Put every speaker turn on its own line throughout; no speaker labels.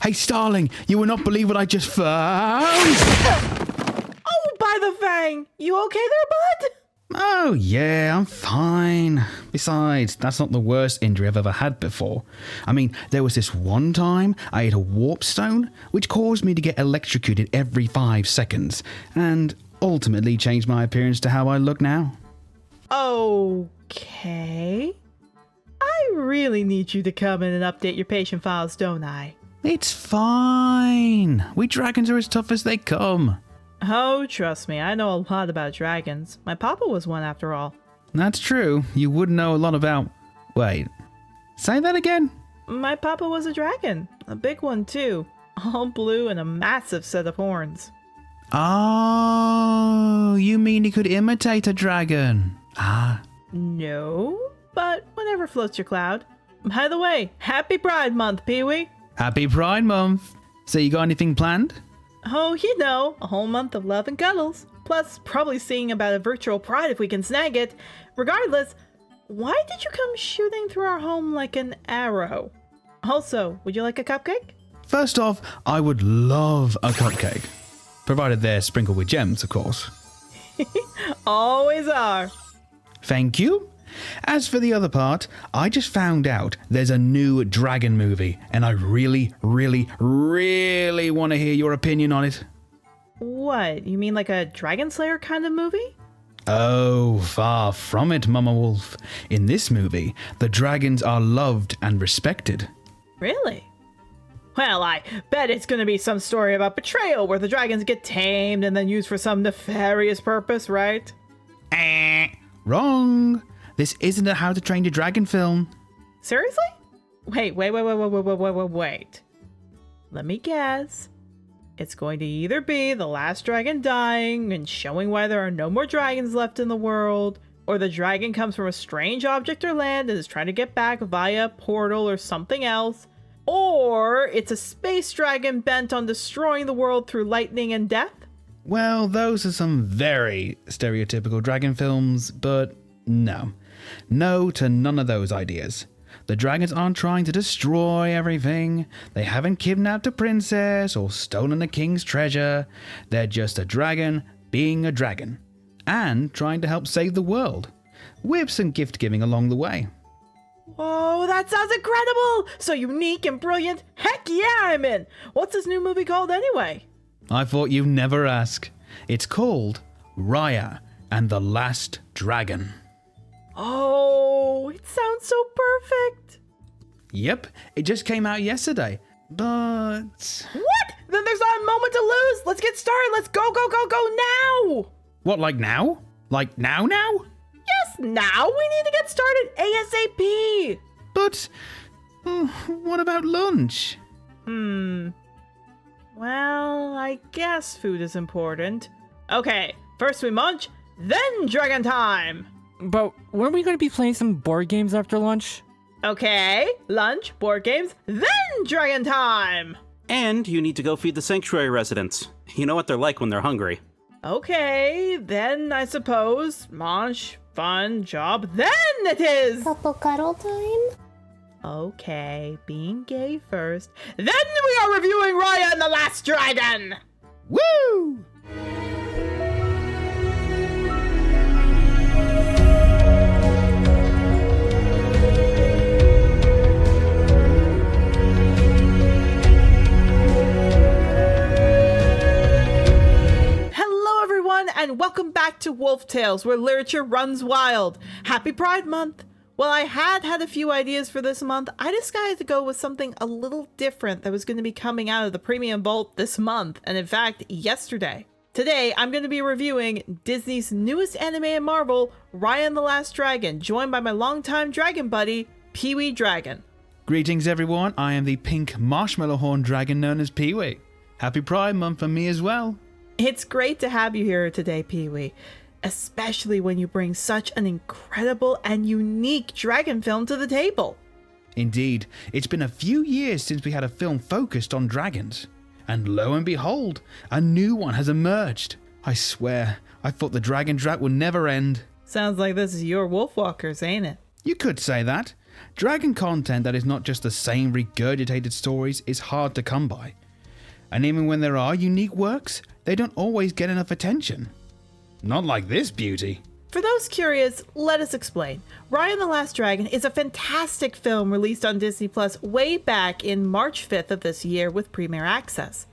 Hey, Starling, you will not believe what I just found.
Oh, by the fang! You okay there, bud?
Oh, yeah, I'm fine. Besides, that's not the worst injury I've ever had before. I mean, there was this one time I ate a warp stone, which caused me to get electrocuted every 5 seconds, and ultimately changed my appearance to how I look now.
Okay. I really need you to come in and update your patient files, don't I?
It's fine. We dragons are as tough as they come.
Oh, trust me, I know a lot about dragons. My papa was one after all.
That's true. You would know a lot about... Wait. Say that again?
My papa was a dragon. A big one, too. All blue and a massive set of horns.
Oh, you mean he could imitate a dragon? Ah.
No, but whatever floats your cloud. By the way, happy Pride Month, Peewee.
Happy Pride Month. So you got anything planned?
Oh, you know, a whole month of love and cuddles. Plus, probably seeing about a virtual pride if we can snag it. Regardless, why did you come shooting through our home like an arrow? Also, would you like a cupcake?
First off, I would love a cupcake. Provided they're sprinkled with gems, of course.
Always are.
Thank you. As for the other part, I just found out there's a new dragon movie, and I really, really, really want to hear your opinion on it.
What? You mean like a Dragon Slayer kind of movie?
Oh, far from it, Mama Wolf. In this movie, the dragons are loved and respected.
Really? Well, I bet it's going to be some story about betrayal where the dragons get tamed and then used for some nefarious purpose, right?
Wrong. This isn't a How to Train Your Dragon film.
Seriously? Wait. Let me guess. It's going to either be the last dragon dying and showing why there are no more dragons left in the world, or the dragon comes from a strange object or land and is trying to get back via a portal or something else, or it's a space dragon bent on destroying the world through lightning and death.
Well, those are some very stereotypical dragon films, but no. No to none of those ideas. The dragons aren't trying to destroy everything. They haven't kidnapped a princess or stolen a king's treasure. They're just a dragon being a dragon and trying to help save the world, with some gift giving along the way.
Whoa, that sounds incredible! So unique and brilliant. Heck yeah, I'm in! What's this new movie called anyway?
I thought you'd never ask. It's called Raya and the Last Dragon.
Oh, it sounds so perfect.
Yep, it just came out yesterday, but...
What? Then there's not a moment to lose. Let's get started. Let's go now.
What, like now? Like now?
Yes, now. We need to get started ASAP.
But what about lunch?
Well, I guess food is important. Okay, first we munch, then dragon time.
But weren't we going to be playing some board games after lunch?
Okay, lunch, board games, then dragon time.
And you need to go feed the sanctuary residents. You know what they're like when they're hungry.
Okay, then I suppose munch, fun, job, then it is
Couple cuddle time?
Okay, being gay first. Then we are reviewing Raya and the Last Dragon!
Woo!
Hello everyone, and welcome back to Wolf Tales, where literature runs wild. Happy Pride Month! Well, I had a few ideas for this month. I decided to go with something a little different that was going to be coming out of the Premium Vault this month, and in fact, yesterday. Today, I'm going to be reviewing Disney's newest animated Marvel, Raya and the Last Dragon, joined by my longtime dragon buddy, Peewee Dragon.
Greetings everyone, I am the pink marshmallow horn dragon known as Peewee. Happy Pride Month for me as well.
It's great to have you here today, Peewee. Especially when you bring such an incredible and unique dragon film to the table.
Indeed, it's been a few years since we had a film focused on dragons. And lo and behold, a new one has emerged. I swear, I thought the dragon drought would never end.
Sounds like this is your Wolfwalkers, ain't it?
You could say that. Dragon content that is not just the same regurgitated stories is hard to come by. And even when there are unique works, they don't always get enough attention. Not like this beauty.
For those curious, let us explain. Raya and the Last Dragon is a fantastic film released on Disney Plus way back in March 5th of this year with Premier Access.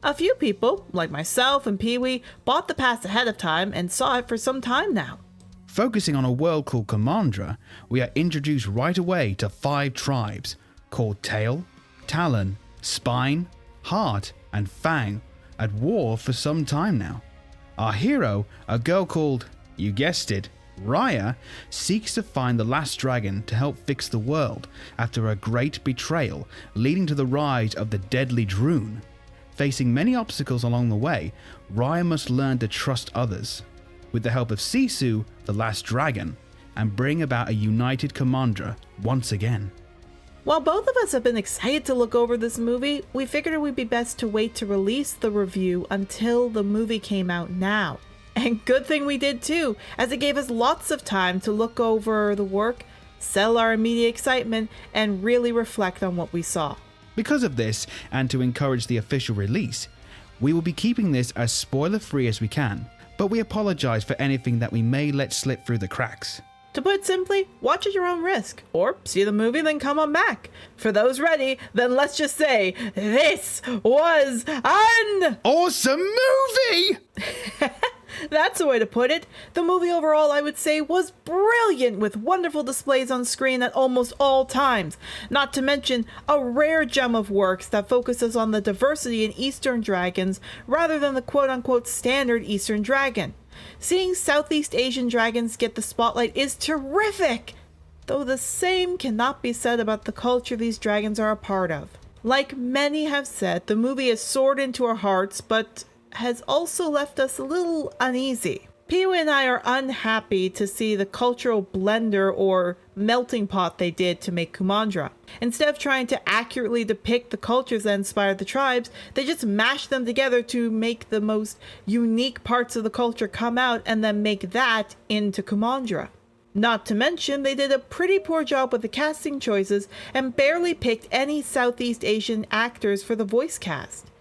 A few people, like myself and Peewee, bought the pass ahead of time and saw it for some time now.
Focusing on a world called Commandra, we are introduced right away to 5 tribes called Tail, Talon, Spine, Heart, and Fang, at war for some time now. Our hero, a girl called, you guessed it, Raya, seeks to find the last dragon to help fix the world after a great betrayal leading to the rise of the deadly Droon. Facing many obstacles along the way, Raya must learn to trust others, with the help of Sisu, the last dragon, and bring about a united Commandra once again.
While both of us have been excited to look over this movie, we figured it would be best to wait to release the review until the movie came out now. And good thing we did too, as it gave us lots of time to look over the work, settle our immediate excitement, and really reflect on what we saw.
Because of this, and to encourage the official release, we will be keeping this as spoiler-free as we can, but we apologize for anything that we may let slip through the cracks.
To put it simply, watch at your own risk, or see the movie then come on back. For those ready, then let's just say, this was an
awesome movie!
That's the way to put it. The movie overall, I would say, was brilliant with wonderful displays on screen at almost all times. Not to mention a rare gem of works that focuses on the diversity in Eastern dragons rather than the quote-unquote standard Eastern dragon. Seeing Southeast Asian dragons get the spotlight is terrific, though the same cannot be said about the culture these dragons are a part of. Like many have said, the movie has soared into our hearts, but has also left us a little uneasy. Peewee and I are unhappy to see the cultural blender or melting pot they did to make Commandra. Instead of trying to accurately depict the cultures that inspired the tribes, they just mashed them together to make the most unique parts of the culture come out and then make that into Commandra. Not to mention, they did a pretty poor job with the casting choices and barely picked any Southeast Asian actors for the voice cast.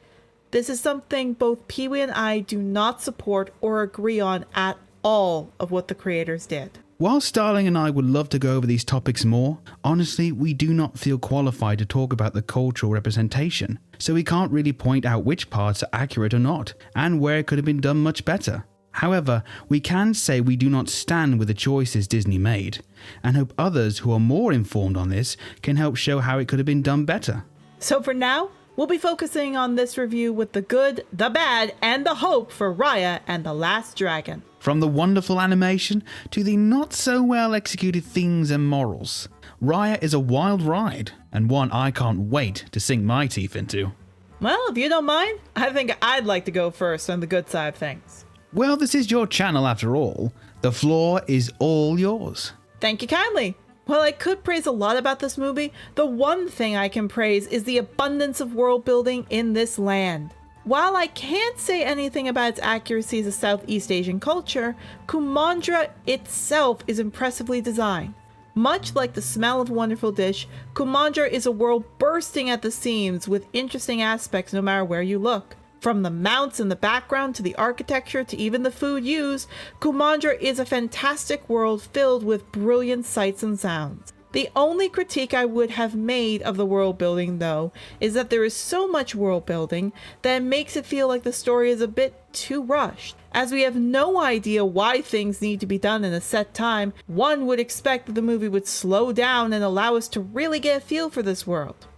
This is something both Peewee and I do not support or agree on at all of what the creators did.
While Starling and I would love to go over these topics more, honestly, we do not feel qualified to talk about the cultural representation, so we can't really point out which parts are accurate or not, and where it could have been done much better. However, we can say we do not stand with the choices Disney made, and hope others who are more informed on this can help show how it could have been done better.
So for now, we'll be focusing on this review with the good, the bad, and the hope for Raya and the Last Dragon.
From the wonderful animation to the not so well executed themes and morals, Raya is a wild ride, and one I can't wait to sink my teeth into.
Well, if you don't mind, I think I'd like to go first on the good side of things.
Well, this is your channel after all. The floor is all yours.
Thank you kindly. While I could praise a lot about this movie, the one thing I can praise is the abundance of world building in this land. While I can't say anything about its accuracy as a Southeast Asian culture, Commandra itself is impressively designed. Much like the smell of a wonderful dish, Commandra is a world bursting at the seams with interesting aspects no matter where you look. From the mounts in the background to the architecture to even the food used, Commandra is a fantastic world filled with brilliant sights and sounds. The only critique I would have made of the world building, though, is that there is so much world building that it makes it feel like the story is a bit too rushed. As we have no idea why things need to be done in a set time, one would expect that the movie would slow down and allow us to really get a feel for this world.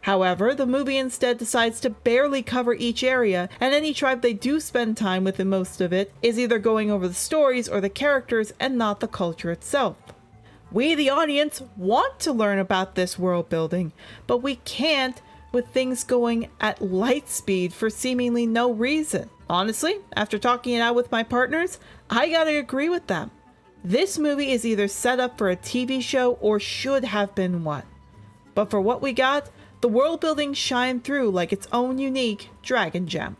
However, the movie instead decides to barely cover each area, and any tribe they do spend time with in most of it is either going over the stories or the characters and not the culture itself. We, the audience, want to learn about this world building, but we can't with things going at light speed for seemingly no reason. Honestly, after talking it out with my partners, I gotta agree with them. This movie is either set up for a TV show or should have been one. But for what we got, the world building shined through like its own unique dragon gem.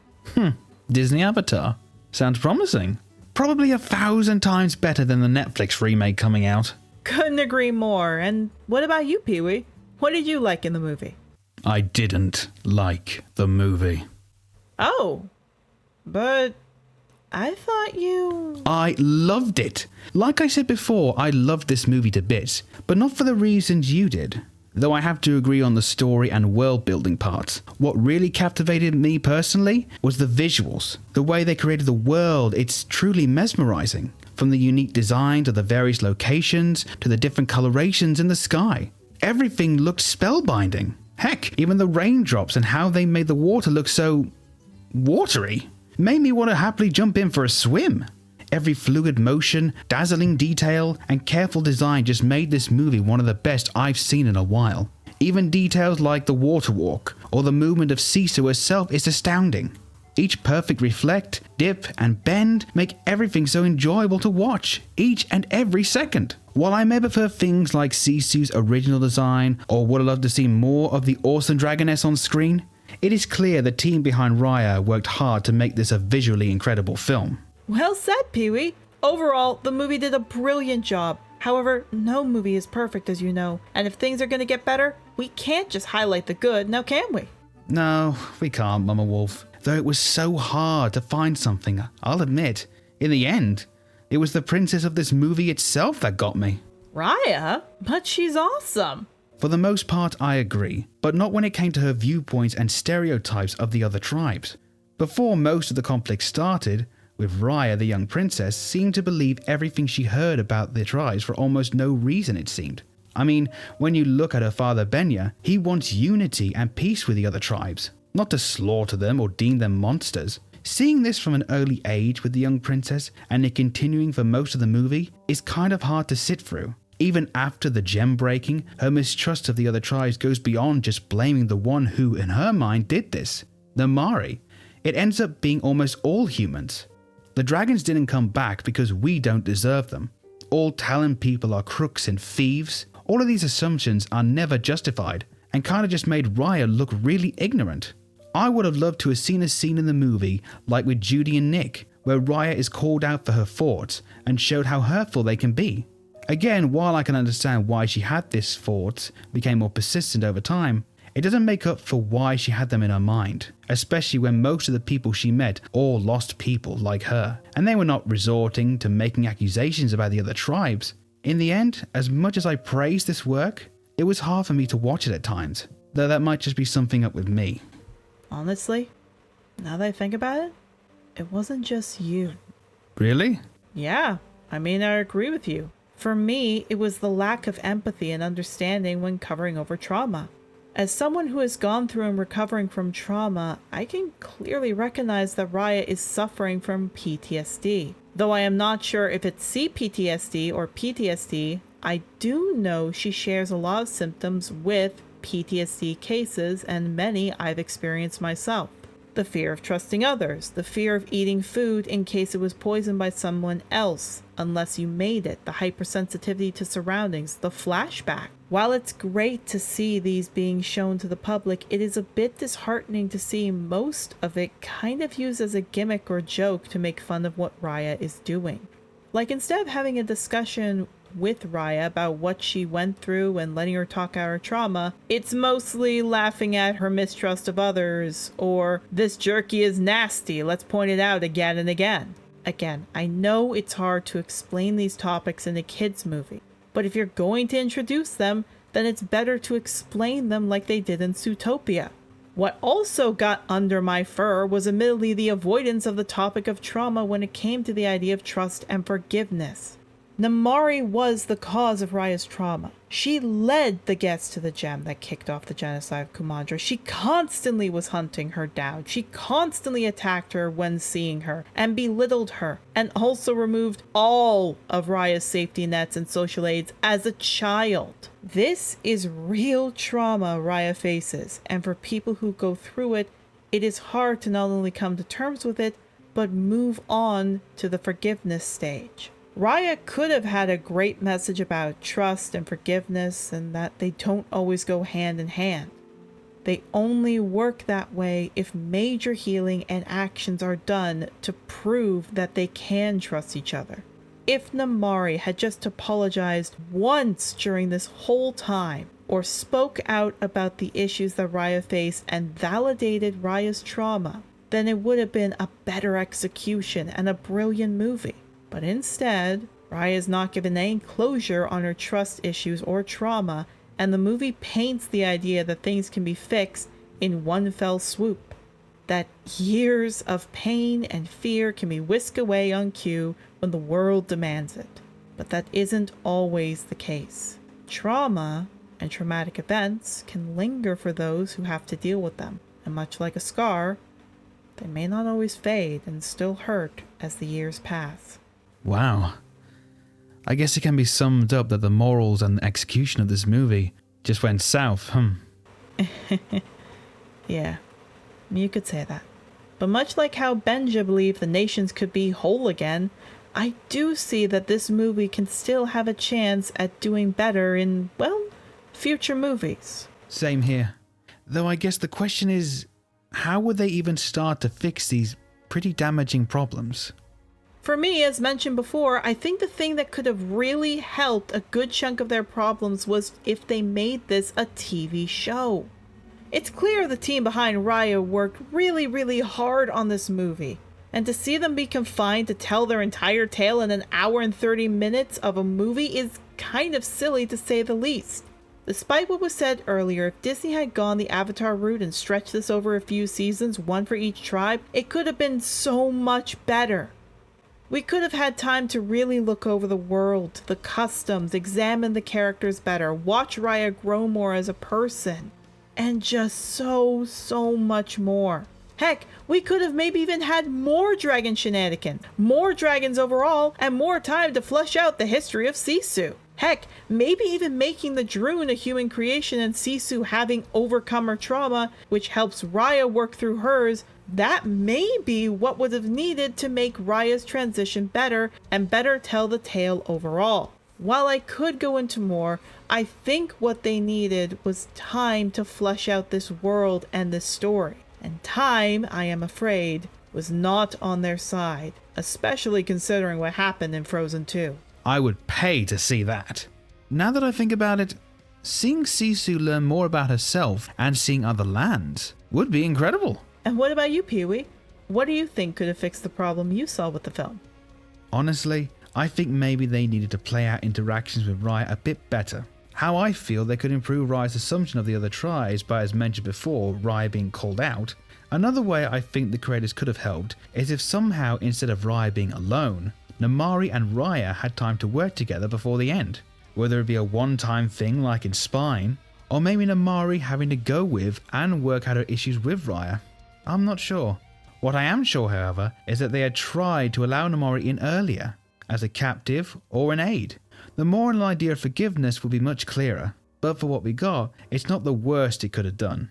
Disney Avatar. Sounds promising. Probably 1,000 times better than the Netflix remake coming out.
Couldn't agree more. And what about you, Peewee? What did you like in the movie?
I didn't like the movie.
Oh, but I thought you...
I loved it. Like I said before, I loved this movie to bits, but not for the reasons you did. Though I have to agree on the story and world building parts. What really captivated me personally was the visuals. The way they created the world, it's truly mesmerizing. From the unique design to the various locations to the different colorations in the sky. Everything looked spellbinding. Heck, even the raindrops and how they made the water look so watery made me want to happily jump in for a swim. Every fluid motion, dazzling detail, and careful design just made this movie one of the best I've seen in a while. Even details like the water walk or the movement of Sisu herself is astounding. Each perfect reflect, dip, and bend make everything so enjoyable to watch, each and every second. While I may prefer things like Sisu's original design or would have loved to see more of the awesome Dragoness on screen, it is clear the team behind Raya worked hard to make this a visually incredible film.
Well said, Peewee. Overall, the movie did a brilliant job. However, no movie is perfect, as you know. And if things are going to get better, we can't just highlight the good, now can we?
No, we can't, Mama Wolf. Though it was so hard to find something, I'll admit. In the end, it was the princess of this movie itself that got me.
Raya? But she's awesome.
For the most part, I agree, but not when it came to her viewpoints and stereotypes of the other tribes. Before most of the conflict started, with Raya, the young princess, seemed to believe everything she heard about the tribes for almost no reason, it seemed. I mean, when you look at her father Benya, he wants unity and peace with the other tribes, not to slaughter them or deem them monsters. Seeing this from an early age with the young princess, and it continuing for most of the movie, is kind of hard to sit through. Even after the gem breaking, her mistrust of the other tribes goes beyond just blaming the one who, in her mind, did this, the Mari. It ends up being almost all humans. The dragons didn't come back because we don't deserve them. All Talon people are crooks and thieves. All of these assumptions are never justified, and kind of just made Raya look really ignorant. I would have loved to have seen a scene in the movie, like with Judy and Nick, where Raya is called out for her thoughts and showed how hurtful they can be. Again, while I can understand why she had these thoughts, became more persistent over time, it doesn't make up for why she had them in her mind, especially when most of the people she met all lost people like her, and they were not resorting to making accusations about the other tribes. In the end, as much as I praise this work, it was hard for me to watch it at times, though that might just be something up with me.
Honestly, now that I think about it, it wasn't just you.
Really?
Yeah, I mean, I agree with you. For me, it was the lack of empathy and understanding when covering over trauma. As someone who has gone through and recovering from trauma, I can clearly recognize that Raya is suffering from PTSD. Though I am not sure if it's CPTSD or PTSD, I do know she shares a lot of symptoms with PTSD cases, and many I've experienced myself. The fear of trusting others, the fear of eating food in case it was poisoned by someone else, unless you made it, the hypersensitivity to surroundings, the flashback. While it's great to see these being shown to the public, it is a bit disheartening to see most of it kind of used as a gimmick or joke to make fun of what Raya is doing. Like, instead of having a discussion with Raya about what she went through and letting her talk out her trauma, it's mostly laughing at her mistrust of others, or this jerky is nasty, let's point it out again and again. Again, I know it's hard to explain these topics in a kids movie, but if you're going to introduce them, then it's better to explain them like they did in Zootopia. What also got under my fur was admittedly the avoidance of the topic of trauma when it came to the idea of trust and forgiveness. Namari was the cause of Raya's trauma. She led the guests to the gem that kicked off the genocide of Kumandra. She constantly was hunting her down. She constantly attacked her when seeing her and belittled her, and also removed all of Raya's safety nets and social aids as a child. This is real trauma Raya faces, and for people who go through it, it is hard to not only come to terms with it, but move on to the forgiveness stage. Raya could have had a great message about trust and forgiveness, and that they don't always go hand in hand. They only work that way if major healing and actions are done to prove that they can trust each other. if Namari had just apologized once during this whole time, or spoke out about the issues that Raya faced and validated Raya's trauma, then it would have been a better execution and a brilliant movie. But instead, Raya is not given any closure on her trust issues or trauma, and the movie paints the idea that things can be fixed in one fell swoop. That years of pain and fear can be whisked away on cue when the world demands it. But that isn't always the case. Trauma and traumatic events can linger for those who have to deal with them, and much like a scar, they may not always fade and still hurt as the years pass.
Wow. I guess it can be summed up that the morals and the execution of this movie just went south,
Yeah, you could say that. But much like how Benja believed the nations could be whole again, I do see that this movie can still have a chance at doing better in, well, future movies.
Same here. Though I guess the question is, how would they even start to fix these pretty damaging problems?
For me, as mentioned before, I think the thing that could have really helped a good chunk of their problems was if they made this a TV show. It's clear the team behind Raya worked really, really hard on this movie. And to see them be confined to tell their entire tale in an hour and 30 minutes of a movie is kind of silly to say the least. Despite what was said earlier, if Disney had gone the Avatar route and stretched this over a few seasons, one for each tribe, it could have been so much better. We could have had time to really look over the world, the customs, examine the characters better, watch Raya grow more as a person, and just so much more. Heck, we could have maybe even had more dragon shenanigans, more dragons overall, and more time to flesh out the history of Sisu. Heck, maybe even making the Droon a human creation and Sisu having overcome her trauma, which helps Raya work through hers. That may be what would have needed to make Raya's transition better and better tell the tale overall. While I could go into more, I think what they needed was time to flesh out this world and this story. And time, I am afraid, was not on their side, especially considering what happened in Frozen 2.
I would pay to see that. Now that I think about it, seeing Sisu learn more about herself and seeing other lands would be incredible.
And what about you, Peewee? What do you think could have fixed the problem you saw with the film?
Honestly, I think maybe they needed to play out interactions with Raya a bit better. How I feel they could improve Raya's assumption of the other tribes by, as mentioned before, Raya being called out. Another way I think the creators could have helped is if somehow, instead of Raya being alone, Namari and Raya had time to work together before the end. Whether it be a one-time thing like in Spine, or maybe Namari having to go with and work out her issues with Raya. I'm not sure. What I am sure, however, is that they had tried to allow Namari in earlier, as a captive or an aide. The moral idea of forgiveness would be much clearer, but for what we got, it's not the worst it could have done.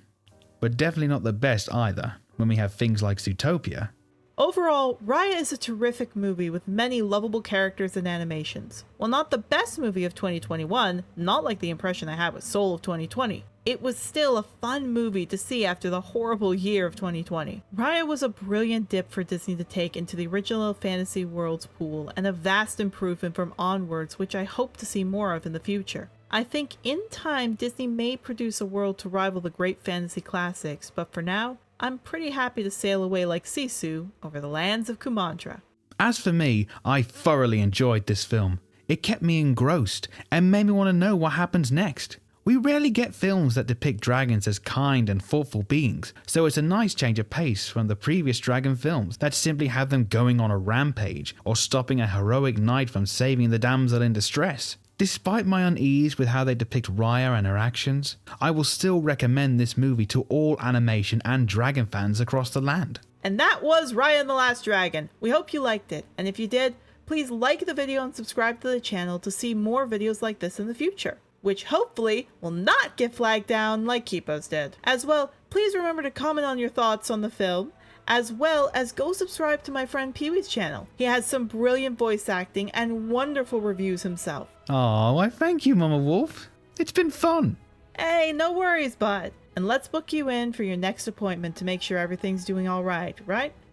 But definitely not the best either, when we have things like Zootopia.
Overall, Raya is a terrific movie with many lovable characters and animations. While not the best movie of 2021, not like the impression I had with Soul of 2020, it was still a fun movie to see after the horrible year of 2020. Raya was a brilliant dip for Disney to take into the original Fantasy Worlds pool and a vast improvement from Onwards, which I hope to see more of in the future. I think in time Disney may produce a world to rival the great fantasy classics, but for now, I'm pretty happy to sail away like Sisu over the lands of Kumandra.
As for me, I thoroughly enjoyed this film. It kept me engrossed and made me want to know what happens next. We rarely get films that depict dragons as kind and thoughtful beings, so it's a nice change of pace from the previous dragon films that simply have them going on a rampage or stopping a heroic knight from saving the damsel in distress. Despite my unease with how they depict Raya and her actions, I will still recommend this movie to all animation and dragon fans across the land.
And that was Raya and the Last Dragon. We hope you liked it, and if you did, please like the video and subscribe to the channel to see more videos like this in the future, which hopefully will not get flagged down like Kipo's did. As well, please remember to comment on your thoughts on the film, as well as go subscribe to my friend Peewee's channel. He has some brilliant voice acting and wonderful reviews himself.
Oh, I thank you, Mama Wolf. It's been fun.
Hey, no worries, bud. And let's book you in for your next appointment to make sure everything's doing all right?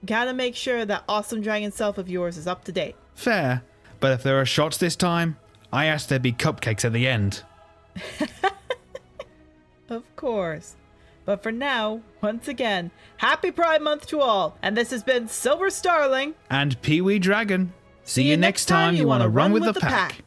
Gotta make sure that awesome dragon self of yours is up to date.
Fair, But if there are shots this time, I ask there be cupcakes at the end.
Of course. But for now, once again, happy Pride Month to all. And this has been Silver Starling.
And Peewee Dragon. See you next time you want to run with the pack.